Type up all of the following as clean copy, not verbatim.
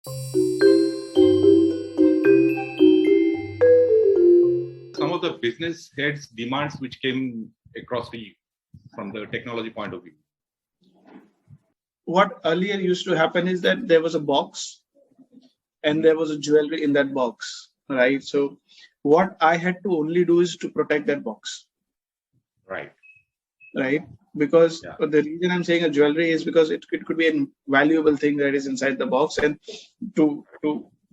Some of the business heads' demands which came across to you from the technology point of view. What earlier used to happen is that there was a box and there was a jewelry in that box, right? So what I had to only do is to protect that box. Right. Because the reason I'm saying a jewelry is because it could be a valuable thing that is inside the box, and to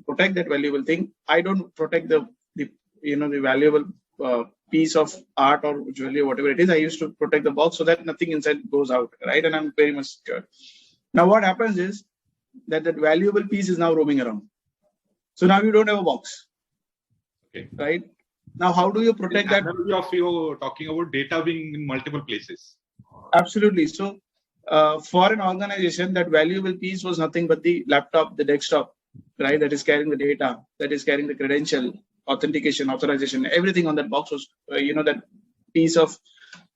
protect that valuable thing, I don't protect the valuable piece of art or jewelry, whatever it is. I used to protect the box so that nothing inside goes out, right? And I'm very much secure. Now what happens is that valuable piece is now roaming around. So now you don't have a box. Okay. Right? Now how do you protect that? You're talking about data being in multiple places. Absolutely. So for an organization, that valuable piece was nothing but the laptop, the desktop, right? That is carrying the data, that is carrying the credential, authentication, authorization, everything on that box was, that piece of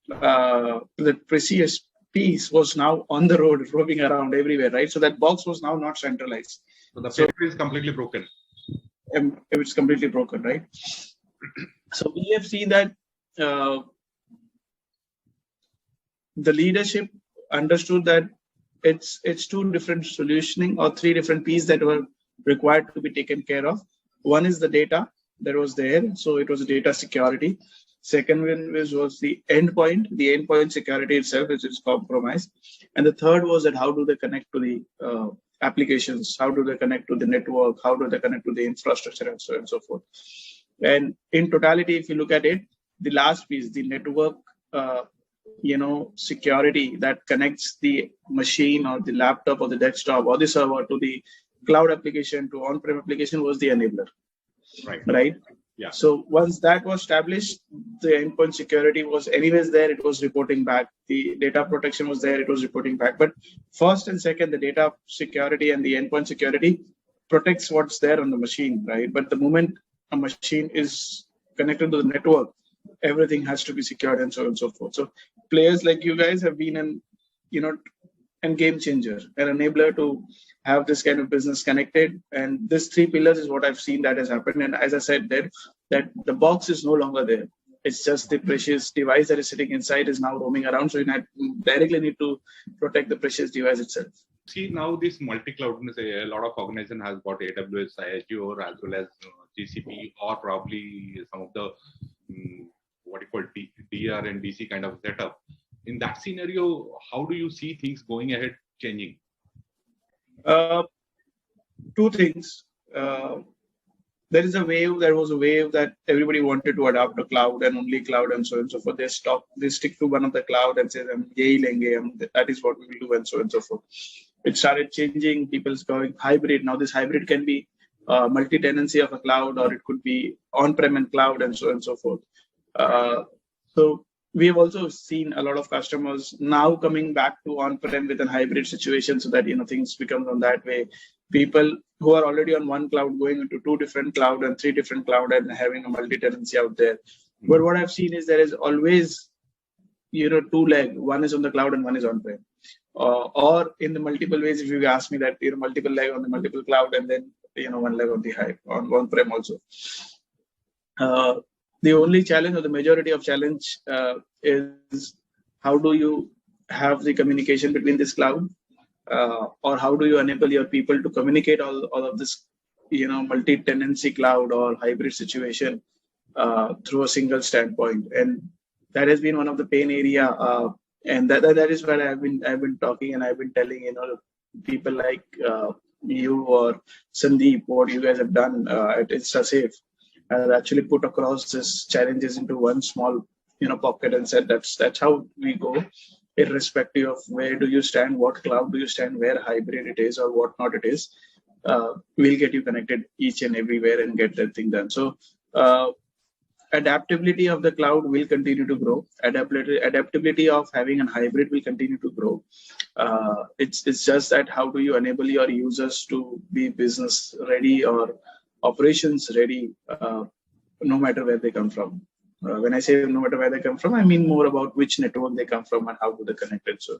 the precious piece was now on the road, roaming around everywhere, right? So that box was now not centralized. So the paper is completely broken. It's completely broken, right? So we have seen that the leadership understood that it's two different solutioning or three different pieces that were required to be taken care of. One is the data that was there, so it was data security. Second one was the endpoint security itself, which is compromised. And the third was that how do they connect to the applications, how do they connect to the network, how do they connect to the infrastructure, and so on and so forth. And in totality, if you look at it, the last piece, the network, security that connects the machine or the laptop or the desktop or the server to the cloud application to on-prem application was the enabler. Right. Yeah. So once that was established, the endpoint security was anyways there. It was reporting back. The data protection was there. It was reporting back. But first and second, the data security and the endpoint security protects what's there on the machine, right? But the moment a machine is connected to the network, everything has to be secured and so on and so forth. So players like you guys have been an game changer, an enabler to have this kind of business connected. And this three pillars is what I've seen that has happened. And as I said there, that the box is no longer there. It's just the precious device that is sitting inside is now roaming around. So you directly need to protect the precious device itself. See, now this multi-cloud, a lot of organization has got AWS, Azure, as well as GCP, or probably some of the what you call DR and DC kind of setup. In that scenario, how do you see things going ahead changing? Two things. There was a wave that everybody wanted to adopt a cloud and only cloud and so on and so forth. They stick to one of the cloud and say, that is what we will do and so on and so forth. It started changing. People's going hybrid. Now this hybrid can be multi-tenancy of a cloud, or it could be on-prem and cloud and so on and so forth. So we have also seen a lot of customers now coming back to on-prem with a hybrid situation, so that things become on that way. People who are already on one cloud going into two different cloud and three different cloud and having a multi-tenancy out there. But what I've seen is there is always two leg. One is on the cloud and one is on-prem. Or in the multiple ways, if you ask me that multiple leg on the multiple cloud and then one leg on the on-prem also. The only challenge or the majority of challenge is how do you have the communication between this cloud, or how do you enable your people to communicate all of this, multi-tenancy cloud or hybrid situation through a single standpoint. And that has been one of the pain area, and that is where I've been talking and I've been telling people like you or Sandeep what you guys have done at InstaSafe. And actually put across these challenges into one small, pocket and said that's how we go, irrespective of where do you stand, what cloud do you stand, where hybrid it is or what not it is. We'll get you connected each and everywhere and get that thing done. So adaptability of the cloud will continue to grow. Adaptability of having a hybrid will continue to grow. It's just that how do you enable your users to be business ready or operations ready, no matter where they come from. When I say no matter where they come from, I mean more about which network they come from and how do they connect it. So.